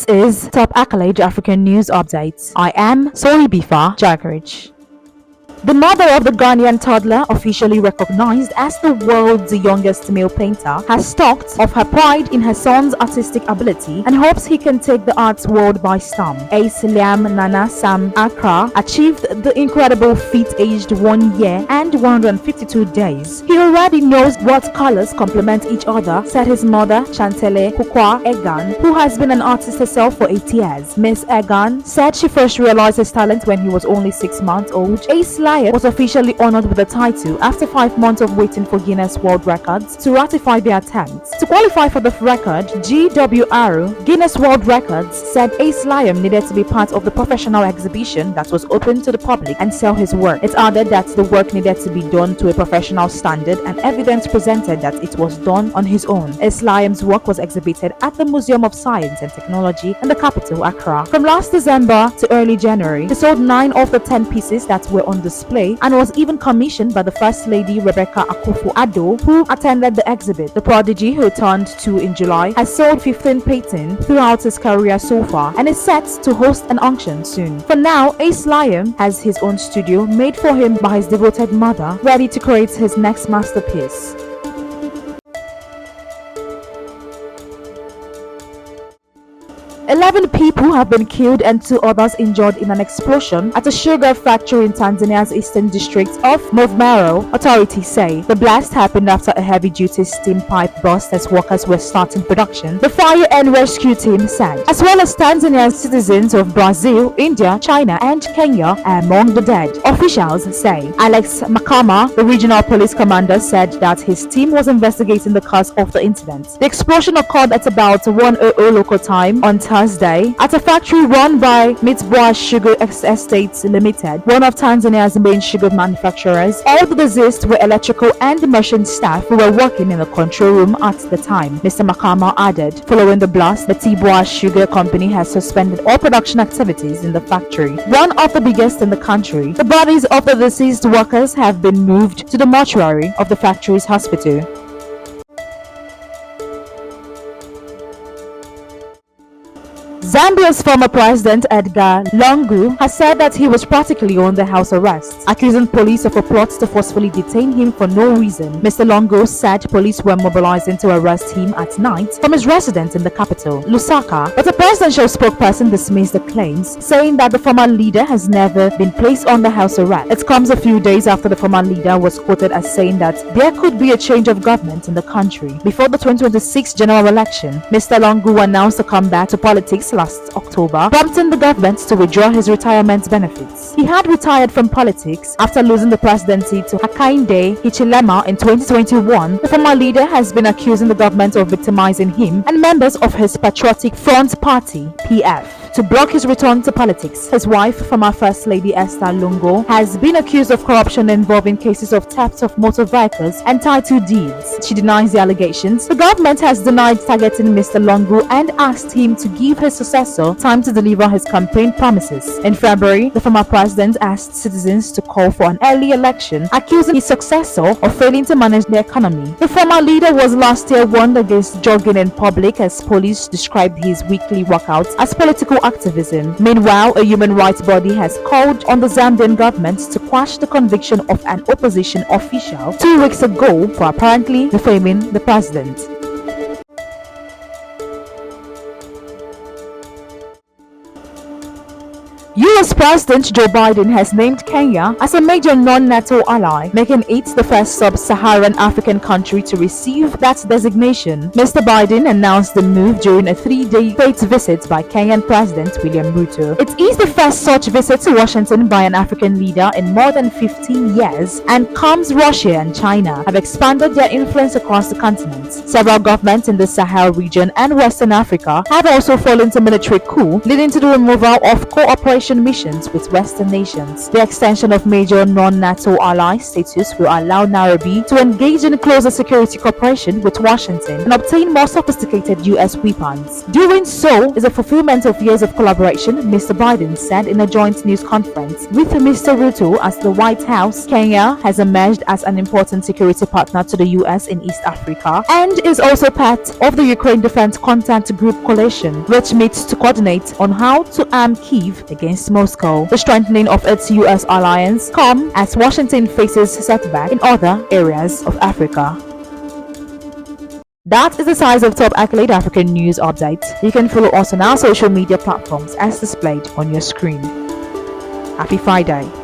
This is Top Accolade African News Updates. I am Sori Bifa Jakarich. The mother of the Ghanaian toddler, officially recognized as the world's youngest male painter, has talked of her pride in her son's artistic ability and hopes he can take the arts world by storm. Ace Liam Nana Sam Ankrah achieved the incredible feat aged 1 year and 152 days. He already knows what colors complement each other, said his mother, Chantelle Kuukua Eghan, who has been an artist herself for 8 years. Miss Eghan said she first realized his talent when he was only 6 months old. Ace was officially honored with the title after 5 months of waiting for Guinness World Records to ratify their attempts. To qualify for the record, GWR, Guinness World Records, said Ace Liam needed to be part of the professional exhibition that was open to the public and sell his work. It added that the work needed to be done to a professional standard and evidence presented that it was done on his own. Ace Liam's work was exhibited at the Museum of Science and Technology in the capital, Accra. From last December to early January, he sold 9 of the 10 pieces that were on display and was even commissioned by the First Lady Rebecca Akufo-Addo, who attended the exhibit. The prodigy, who turned 2 in July, has sold 15 paintings throughout his career so far and is set to host an auction soon. For now, Ace Liam has his own studio made for him by his devoted mother, ready to create his next masterpiece. 11 people have been killed and 2 others injured in an explosion at a sugar factory in Tanzania's eastern district of Movmero, authorities say. The blast happened after a heavy-duty steam pipe burst as workers were starting production, the fire and rescue team said. As well as Tanzania's citizens of Brazil, India, China, and Kenya are among the dead, officials say. Alex Makama, the regional police commander, said that his team was investigating the cause of the incident. The explosion occurred at about 1:00 local time on Thursday at a factory run by Mitboa Sugar Estates Limited, one of Tanzania's main sugar manufacturers. All the deceased were electrical and machine staff who were working in the control room at the time, Mr. Makama added. Following the blast, the Mitboa Sugar Company has suspended all production activities in the factory, one of the biggest in the country. The bodies of the deceased workers have been moved to the mortuary of the factory's hospital. Zambia's former president Edgar Lungu has said that he was practically under house arrest, accusing police of a plot to forcefully detain him for no reason. Mr. Lungu said police were mobilizing to arrest him at night from his residence in the capital, Lusaka, but a presidential spokesperson dismissed the claims, saying that the former leader has never been placed under house arrest. It comes a few days after the former leader was quoted as saying that there could be a change of government in the country before the 2026 general election. Mr. Lungu announced to come back to politics last October, prompting the government to withdraw his retirement benefits. He had retired from politics after losing the presidency to Hakainde Hichilema in 2021. The former leader has been accusing the government of victimizing him and members of his Patriotic Front Party, PF, to block his return to politics. His wife, former First Lady Esther Lungu, has been accused of corruption involving cases of theft of motor vehicles and title deeds. She denies the allegations. The government has denied targeting Mr. Lungu and asked him to give his successor time to deliver his campaign promises. In February, the former president asked citizens to call for an early election, accusing his successor of failing to manage the economy. The former leader was last year warned against jogging in public as police described his weekly workouts as political activism. Meanwhile, a human rights body has called on the Zambian government to quash the conviction of an opposition official 2 weeks ago for apparently defaming the president. US President Joe Biden has named Kenya as a major non-NATO ally, making it the first sub-Saharan African country to receive that designation. Mr. Biden announced the move during a 3-day state visit by Kenyan President William Ruto. It is the first such visit to Washington by an African leader in more than 15 years, and comes Russia and China have expanded their influence across the continent. Several governments in the Sahel region and Western Africa have also fallen to military coup, leading to the removal of cooperation cooperation missions with Western nations. The extension of major non-NATO ally status will allow Nairobi to engage in closer security cooperation with Washington and obtain more sophisticated U.S. weapons. Doing so is a fulfillment of years of collaboration, Mr. Biden said in a joint news conference with Mr. Ruto as the White House. Kenya has emerged as an important security partner to the U.S. in East Africa and is also part of the Ukraine Defense Contact Group coalition, which meets to coordinate on how to arm Kyiv against Moscow. The strengthening of its U.S. alliance comes as Washington faces setback in other areas of Africa. That is the size of top accolade African news update. You can follow us on our social media platforms as displayed on your screen. Happy Friday.